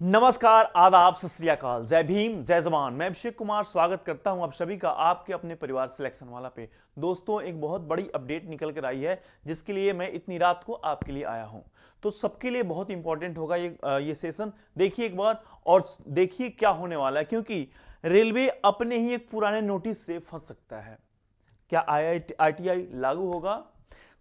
नमस्कार, आदाब, सत श्री अकाल, जय भीम, जय जवान। मैं अभिषेक कुमार स्वागत करता हूं आप सभी का आपके अपने परिवार सिलेक्शन वाला पे। दोस्तों, एक बहुत बड़ी अपडेट निकल कर आई है जिसके लिए मैं इतनी रात को आपके लिए आया हूं। तो सबके लिए बहुत इंपॉर्टेंट होगा ये सेशन। देखिए एक बार और देखिए क्या होने वाला है, क्योंकि रेलवे अपने ही एक पुराने नोटिस से फंस सकता है। क्या आईटीआई लागू होगा?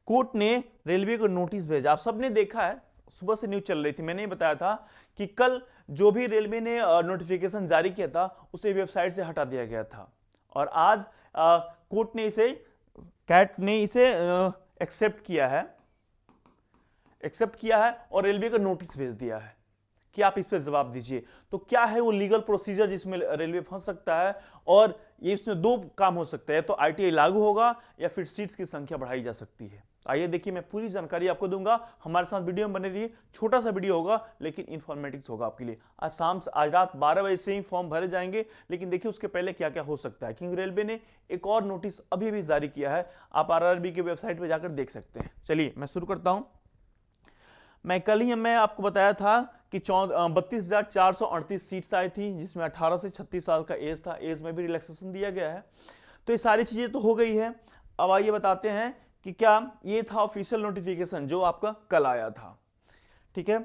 कोर्ट ने रेलवे को नोटिस भेजा। आप सबने देखा है, सुबह से न्यूज चल रही थी, मैंने ही बताया था कि कल जो भी रेलवे ने नोटिफिकेशन जारी किया था उसे वेबसाइट से हटा दिया गया था। और आज कोर्ट ने इसे एक्सेप्ट किया है और रेलवे को नोटिस भेज दिया है कि आप इस पर जवाब दीजिए। तो क्या है वो लीगल प्रोसीजर जिसमें रेलवे फंस सकता है, और ये इसमें दो काम हो सकते हैं, तो आईटीआई लागू होगा या फिर सीट्स की संख्या बढ़ाई जा सकती है। आइए देखिए, मैं पूरी जानकारी आपको दूंगा। हमारे साथ वीडियो में बने रहिए। छोटा सा वीडियो होगा लेकिन इन्फॉर्मेटिव्स होगा आपके लिए। आज रात 12 बजे से ही फॉर्म भरे जाएंगे, लेकिन देखिए उसके पहले क्या क्या हो सकता है, क्योंकि रेलवे ने एक और नोटिस अभी भी जारी किया है। आप आरआरबी के वेबसाइट पर जाकर देख सकते हैं। चलिए मैं शुरू करता हूं। मैं आपको बताया था कि 32,438 सीट्स आई थी, जिसमें 18 से 36 साल का एज था। एज में भी रिलैक्सेशन दिया गया है। तो ये सारी चीजें तो हो गई है। अब आइए बताते हैं कि क्या ये था ऑफिशियल नोटिफिकेशन जो आपका कल आया था। ठीक है,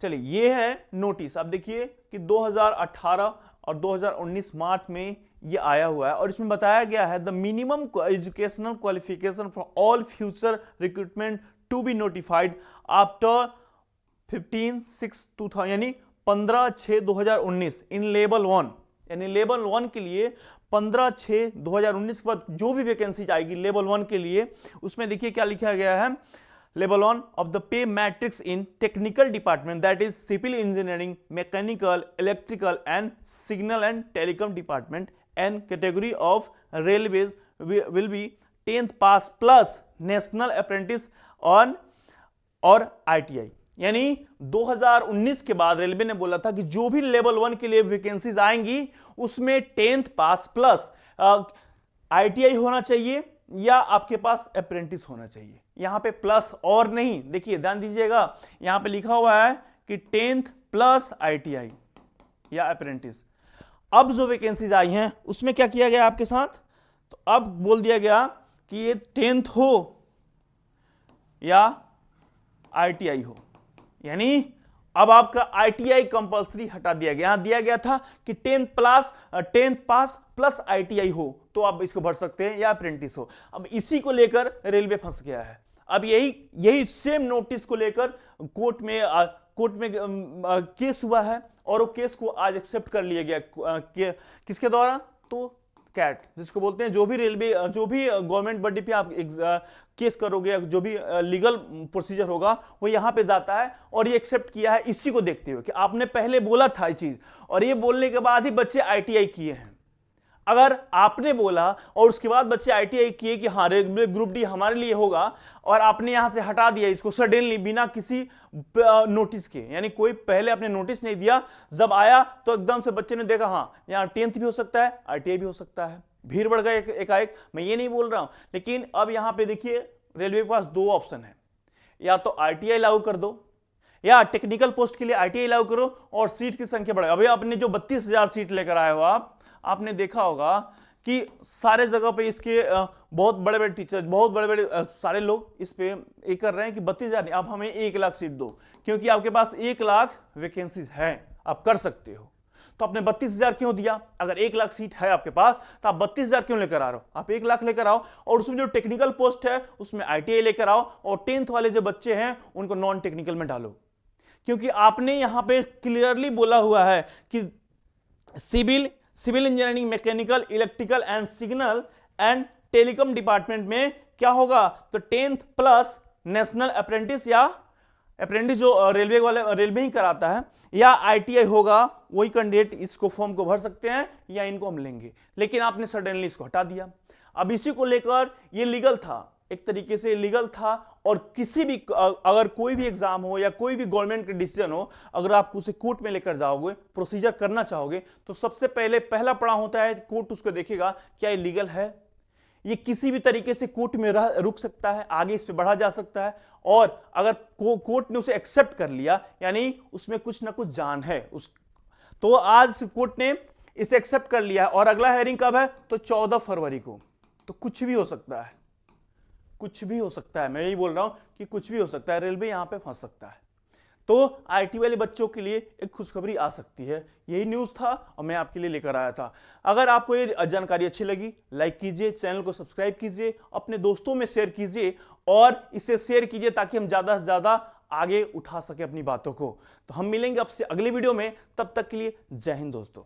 चलिए ये है नोटिस। आप देखिए कि 2018 और 2019 मार्च में ये आया हुआ है, और इसमें बताया गया है the minimum educational qualification for all future recruitment to be notified after 15/6/2000 यानी 15/6/2019 इन लेवल 1। यानी लेवल 1 के लिए 15/6/2019 के बाद जो भी वैकेंसी आएगी लेवल 1 के लिए, उसमें देखिए क्या लिखा गया है। Level 1 of the pay matrix in technical department, that is civil engineering, mechanical, electrical and signal and telecom department and category of railways will be 10th pass plus national apprentice on और ITI. यानी 2019 के बाद railway ने बोला था कि जो भी लेवल 1 के लिए वैकेंसीज आएंगी उसमें 10th पास प्लस आईटीआई होना चाहिए या आपके पास अप्रेंटिस होना चाहिए। यहां पे प्लस और नहीं, देखिए ध्यान दीजिएगा, यहां पे लिखा हुआ है कि 10th प्लस आईटीआई या अप्रेंटिस। अब जो वैकेंसीज आई हैं उसमें क्या किया गया आपके साथ, तो अब बोल दिया गया कि ये 10th हो या आईटीआई हो। यानी अब आपका आईटीआई कंपलसरी हटा दिया गया। यहां दिया गया था कि 10th पास प्लस आईटीआई हो तो आप इसको भर सकते हैं या अप्रेंटिस हो। अब इसी को लेकर रेलवे फंस गया है। अब यही सेम नोटिस को लेकर कोर्ट में केस हुआ है, और वो केस को आज एक्सेप्ट कर लिया गया। किसके द्वारा? तो कैट, जिसको बोलते हैं, जो भी गवर्नमेंट बॉडी पे आप केस करोगे, जो भी लीगल प्रोसीजर होगा वो यहां पे जाता है, और ये एक्सेप्ट किया है इसी को देखते हुए कि आपने पहले बोला था ये चीज, और ये बोलने के बाद ही बच्चे आईटीआई किए हैं। अगर आपने बोला और उसके बाद बच्चे आईटीआई किए कि हाँ रेलवे ग्रुप डी हमारे लिए होगा, और आपने यहां से हटा दिया इसको सडनली बिना किसी नोटिस के, यानी कोई पहले आपने नोटिस नहीं दिया, जब आया तो एकदम से बच्चे ने देखा हाँ यहाँ 10th भी हो सकता है, आईटीआई भी हो सकता है, भीड़ बढ़ गई एकाएक। मैं ये नहीं बोल रहा हूं, लेकिन अब यहां पे देखिए रेलवे के पास दो ऑप्शन है, या तो आईटीआई लागू कर दो या टेक्निकल पोस्ट के लिए आईटीआई लागू करो और सीट की संख्या बढ़ाओ। अभी आपने जो 32,000 सीट लेकर आए हो, आपने देखा होगा कि सारे जगह पे इसके बहुत बड़े बड़े टीचर, बहुत बड़े बड़े सारे लोग इस पे ये कर रहे हैं कि 32,000 नहीं, आप हमें 1 लाख सीट दो, क्योंकि आपके पास 1 लाख वैकेंसीज है, आप कर सकते हो। तो आपने 32,000 क्यों दिया? अगर 1 लाख सीट है आपके पास तो आप 32,000 क्यों लेकर आ रहे हो? आप 1 लाख लेकर आओ, और उसमें जो टेक्निकल पोस्ट है उसमें आईटीआई लेकर आओ, और 10th वाले जो बच्चे हैं उनको नॉन टेक्निकल में डालो। क्योंकि आपने यहां पे क्लियरली बोला हुआ है कि civil engineering, mechanical, electrical and signal and telecom department में क्या होगा, तो 10th प्लस नेशनल अप्रेंटिस या अप्रेंटिस जो रेलवे ही कराता है, या आईटीआई होगा। वही कैंडिडेट इसको फॉर्म को भर सकते हैं या इनको हम लेंगे। लेकिन आपने सडनली इसको हटा दिया। अब इसी को लेकर ये लीगल था, एक तरीके से लीगल था, और किसी भी अगर कोई भी एग्जाम हो या कोई भी गवर्नमेंट का डिसीजन हो, अगर आप उसे कोर्ट में लेकर जाओगे, प्रोसीजर करना चाहोगे, तो सबसे पहला पड़ाव होता है कोर्ट उसको देखेगा क्या ये लीगल है, ये किसी भी तरीके से कोर्ट में रुक सकता है, आगे इस पे बढ़ा जा सकता है, और अगर कोर्ट ने उसे एक्सेप्ट कर लिया यानी उसमें कुछ ना कुछ जान है तो आज कोर्ट ने इसे एक्सेप्ट कर लिया है और अगला हेयरिंग कब है? तो 14 फरवरी को। तो कुछ भी हो सकता है, कुछ भी हो सकता है, मैं यही बोल रहा हूं कि कुछ भी हो सकता है, रेलवे यहां पे फंस सकता है। तो आईटी वाले बच्चों के लिए एक खुशखबरी आ सकती है, यही न्यूज़ था और मैं आपके लिए लेकर आया था। अगर आपको ये जानकारी अच्छी लगी, लाइक कीजिए, चैनल को सब्सक्राइब कीजिए, अपने दोस्तों में शेयर कीजिए और इसे शेयर कीजिए ताकि हम ज़्यादा से ज़्यादा आगे उठा सके अपनी बातों को। तो हम मिलेंगे आपसे अगले वीडियो में, तब तक के लिए जय हिंद दोस्तों।